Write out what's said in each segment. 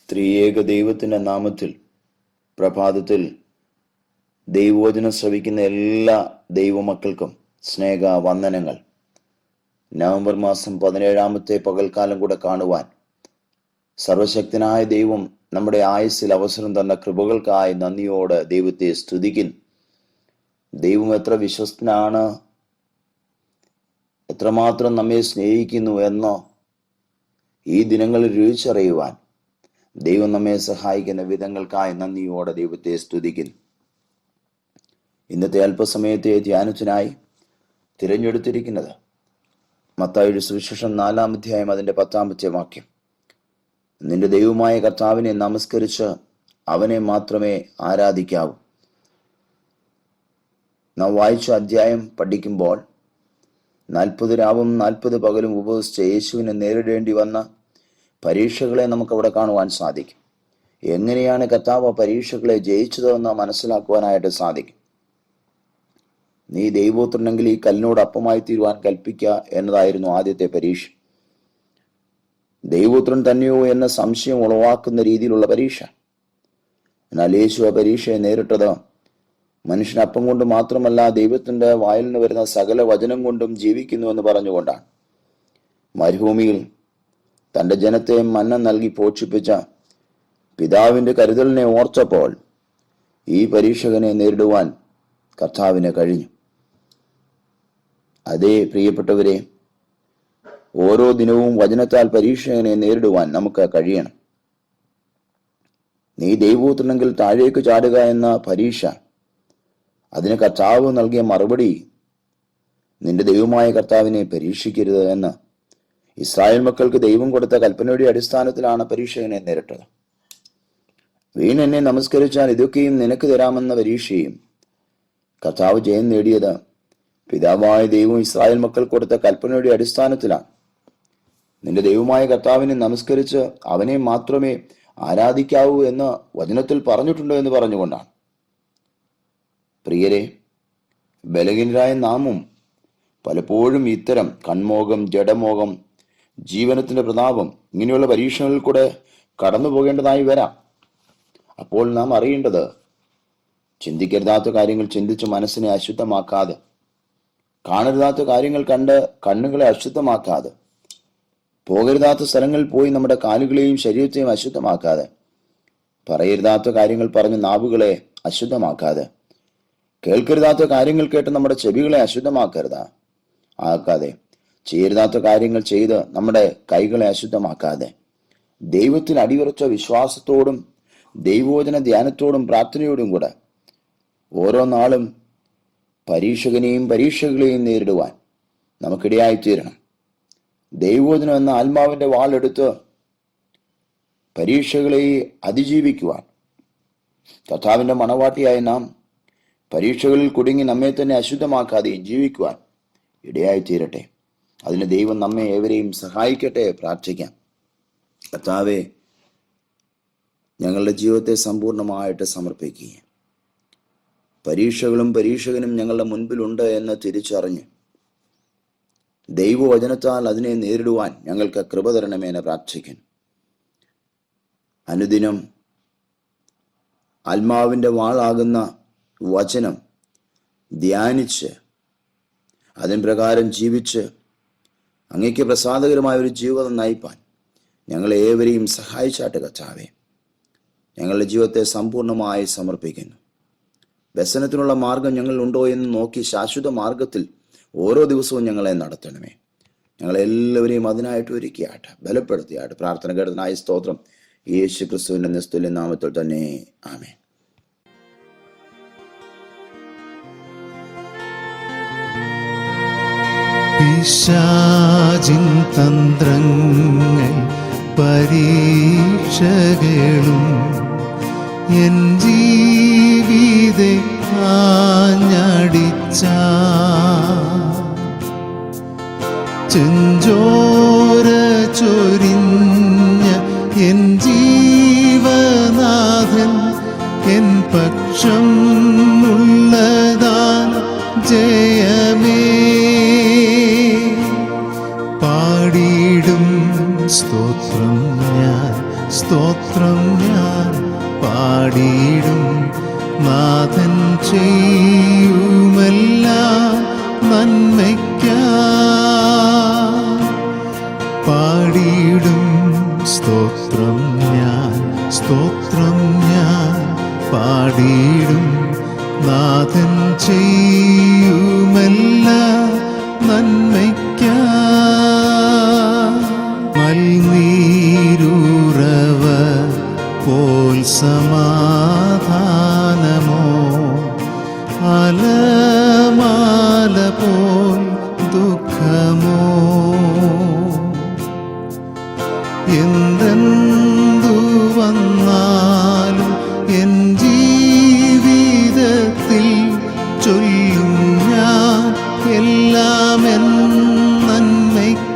ത്രിയേക ദൈവത്തിന്റെ നാമത്തിൽ പ്രഭാതത്തിൽ ദൈവവചനം ശ്രവിക്കുന്ന എല്ലാ ദൈവമക്കൾക്കും സ്നേഹ വന്ദനങ്ങൾ. നവംബർ മാസം 17-ാമത്തെ പകൽക്കാലം കൂടെ കാണുവാൻ സർവശക്തനായ ദൈവം നമ്മുടെ ആയുസ്സിൽ അവസരം തന്ന കൃപകൾക്കായി നന്ദിയോടെ ദൈവത്തെ സ്തുതിക്കുന്നു. ദൈവം എത്ര വിശ്വസ്തനാണ്, എത്രമാത്രം നമ്മെ സ്നേഹിക്കുന്നു എന്നോ ഈ ദിനങ്ങളിൽ രുചിച്ചറിയുവാൻ ദൈവം നമ്മെ സഹായിക്കുന്ന വിധങ്ങൾക്കായി നന്ദിയോടെ ദൈവത്തെ സ്തുതിക്കുന്നു. ഇന്നത്തെ അല്പസമയത്തെ ധ്യാനത്തിനായി തിരഞ്ഞെടുത്തിരിക്കുന്നത് മത്തായിയുടെ സുവിശേഷം 4-ാം അധ്യായം അതിന്റെ 10-ാമത്തെ വാക്യം. നിന്റെ ദൈവമായ കർത്താവിനെ നമസ്കരിച്ച് അവനെ മാത്രമേ ആരാധിക്കാവൂ. നാം വായിച്ച അധ്യായം പഠിക്കുമ്പോൾ 40 രാവും 40 പകലും ഉപവസിച്ച യേശുവിനെ നേരിടേണ്ടി വന്ന പരീക്ഷകളെ നമുക്കവിടെ കാണുവാൻ സാധിക്കും. എങ്ങനെയാണ് കർത്താവ് പരീക്ഷകളെ ജയിച്ചതെന്ന് മനസ്സിലാക്കുവാനായിട്ട് സാധിക്കും. നീ ദൈവപുത്രനെങ്കിൽ ഈ കല്ലിനോട് അപ്പമായി തീരുവാൻ കൽപ്പിക്കുക എന്നതായിരുന്നു ആദ്യത്തെ പരീക്ഷ. ദൈവപുത്രൻ തന്നെയോ എന്ന സംശയം ഉളവാക്കുന്ന രീതിയിലുള്ള പരീക്ഷ. എന്നാൽ യേശു ആ പരീക്ഷയെ നേരിട്ടത് മനുഷ്യൻ അപ്പം കൊണ്ട് മാത്രമല്ല, ദൈവത്തിന്റെ വായിൽ നിന്ന് വരുന്ന സകല വചനം കൊണ്ടും ജീവിക്കുന്നു എന്ന് പറഞ്ഞുകൊണ്ടാണ്. മരുഭൂമിയിൽ തന്റെ ജനത്തെ മന്ന നൽകി പോഷിപ്പിച്ച പിതാവിന്റെ കരുതലിനെ ഓർത്തപ്പോൾ ഈ പരീക്ഷകനെ നേരിടുവാൻ കർത്താവിന് കഴിഞ്ഞു. അതേ പ്രിയപ്പെട്ടവരെ, ഓരോ ദിനവും വചനത്താൽ പരീക്ഷകനെ നേരിടുവാൻ നമുക്ക് കഴിയണം. നീ ദൈവപുത്രനെങ്കിൽ താഴേക്ക് ചാടുക എന്ന പരീക്ഷ, അതിന് കർത്താവ് നൽകിയ മറുപടി നിന്റെ ദൈവമായ കർത്താവിനെ പരീക്ഷിക്കരുത് എന്ന് ഇസ്രായേൽ മക്കൾക്ക് ദൈവം കൊടുത്ത കൽപ്പനയുടെ അടിസ്ഥാനത്തിലാണ് പരീക്ഷകനെ നേരിട്ടത്. വീണ് എന്നെ നമസ്കരിച്ചാൽ ഇതൊക്കെയും നിനക്ക് തരാമെന്ന പരീക്ഷയും കർത്താവ് ജയം നേടിയത് പിതാവായ ദൈവം ഇസ്രായേൽ മക്കൾ കൊടുത്ത കൽപ്പനയുടെ അടിസ്ഥാനത്തിലാണ്. നിന്റെ ദൈവമായ കർത്താവിനെ നമസ്കരിച്ച് അവനെ മാത്രമേ ആരാധിക്കാവൂ എന്ന് വചനത്തിൽ പറഞ്ഞിട്ടുണ്ടോ എന്ന് പറഞ്ഞുകൊണ്ടാണ്. പ്രിയരെ, ബലഹീനരായ നാമും പലപ്പോഴും ഇത്തരം കൺമോഹം, ജഡമോഹം, ജീവനത്തിന്റെ പ്രതാപം ഇങ്ങനെയുള്ള പരീക്ഷകളിൽ കൂടെ കടന്നു പോകേണ്ടതായി വരാം. അപ്പോൾ നാം അറിയേണ്ടത്, ചിന്തിക്കരുതാത്ത കാര്യങ്ങൾ ചിന്തിച്ച് മനസ്സിനെ അശുദ്ധമാക്കാതെ, കാണരുതാത്ത കാര്യങ്ങൾ കണ്ട് കണ്ണുകളെ അശുദ്ധമാക്കാതെ, പോകരുതാത്ത സ്ഥലങ്ങളിൽ പോയി നമ്മുടെ കാലുകളെയും ശരീരത്തെയും അശുദ്ധമാക്കാതെ, പറയരുതാത്ത കാര്യങ്ങൾ പറഞ്ഞ് നാവുകളെ അശുദ്ധമാക്കാതെ, കേൾക്കരുതാത്ത കാര്യങ്ങൾ കേട്ട് നമ്മുടെ ചെവികളെ ആക്കാതെ, ചെയ്യരുതാത്ത കാര്യങ്ങൾ ചെയ്ത് നമ്മുടെ കൈകളെ അശുദ്ധമാക്കാതെ, ദൈവത്തിൽ അടിയുറച്ച വിശ്വാസത്തോടും ദൈവവചന ധ്യാനത്തോടും പ്രാർത്ഥനയോടും കൂടെ ഓരോ നാളും പരീക്ഷകളെയും നേരിടുവാൻ നമുക്കിടയായിത്തീരണം. ദൈവവചനം എന്ന ആത്മാവിന്റെ വാളെടുത്ത് പരീക്ഷകളെ അതിജീവിക്കുവാൻ കർത്താവിന്റെ മണവാട്ടിയായ നാം പരീക്ഷകളിൽ കുടുങ്ങി നമ്മെ തന്നെ അശുദ്ധമാക്കാതെ ജീവിക്കുവാൻ ഇടയായിത്തീരട്ടെ. അതിന് ദൈവം നമ്മെ ഏവരെയും സഹായിക്കട്ടെ. പ്രാർത്ഥിക്കാം. കർത്താവേ, ഞങ്ങളുടെ ജീവിതത്തെ സമ്പൂർണമായിട്ട് സമർപ്പിക്കുക. പരീക്ഷകനും ഞങ്ങളുടെ മുൻപിലുണ്ട് എന്ന് തിരിച്ചറിഞ്ഞ് ദൈവവചനത്താൽ അതിനെ നേരിടുവാൻ ഞങ്ങൾക്ക് കൃപ തരണമെന്ന് പ്രാർത്ഥിക്കുന്നു. അനുദിനം ആത്മാവിന്റെ വാളാകുന്ന വചനം ധ്യാനിച്ച് അതിൻ പ്രകാരം ജീവിച്ച് അങ്ങയ്ക്ക് പ്രസാദകരമായ ഒരു ജീവിതം നയിപ്പാൻ ഞങ്ങളെ ഏവരെയും സഹായിച്ചാട്ട് കർത്താവേ. ഞങ്ങളുടെ ജീവിതത്തെ സമ്പൂർണമായി സമർപ്പിക്കുന്നു. വ്യസനത്തിനുള്ള മാർഗം ഞങ്ങളുണ്ടോ എന്ന് നോക്കി ശാശ്വത മാർഗത്തിൽ ഓരോ ദിവസവും ഞങ്ങളെ നടത്തണമേ. ഞങ്ങളെല്ലാവരെയും അതിനായിട്ട് ഒരുക്കിയാട്ട് ബലപ്പെടുത്തിയാട്ട്. പ്രാർത്ഥന കേട്ടതിനായി സ്തോത്രം. യേശു ക്രിസ്തുവിന്റെ നിസ്തുല്യ നാമത്തിൽ തന്നെ. ആമേൻ. പിശാചിൻ തന്ത്രങ്ങൾ പരീക്ഷകളും എൻ ജീവിതേ ആഞ്ഞടിച്ച ചെഞ്ചോര ചൊരിഞ്ഞ എൻ ജീവനാഥൻ എൻ പക്ഷം ഉള്ളതാൻ ജയമേ പാടിയിടും സ്തോത്രം ഞാൻ, സ്തോത്രം ഞാൻ പാടിയിടും നാഥൻ ചെയ്യുമെല്ലാം നന്മയ്ക്കായി. പാടിയിടും സ്തോത്രം ഞാൻ, സ്തോത്രം ഞാൻ പാടിയിടും നാഥൻ ചെയ്യുമെല്ലാം നന്മയ്ക്കായി. മൽനീരുറവ പോൽ സമാധാനമോ അലമാല പോൽ ദുഃഖമോ എന്തെന്തു വന്നാലും എൻ ജീവിതത്തിൽ ചൊല്ലും ഞാൻ എല്ലാം എൻ നന്മയ്ക്കായി.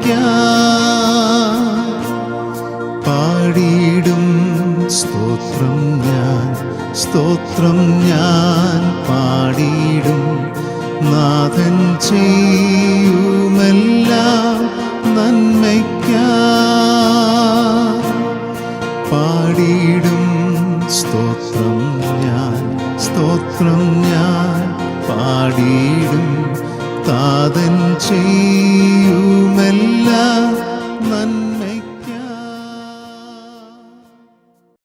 പാടിയിടും സ്തോത്രം ഞാൻ, സ്തോത്രം ഞാൻ പാടിയിടും നാഥൻ ചെയ്യുമെല്ലാം നന്മയ്ക്കായി. പാടിയിടും സ്തോത്രം ഞാൻ, സ്തോത്രം ഞാൻ പാടിയിടും താതൻ ചെയ്യും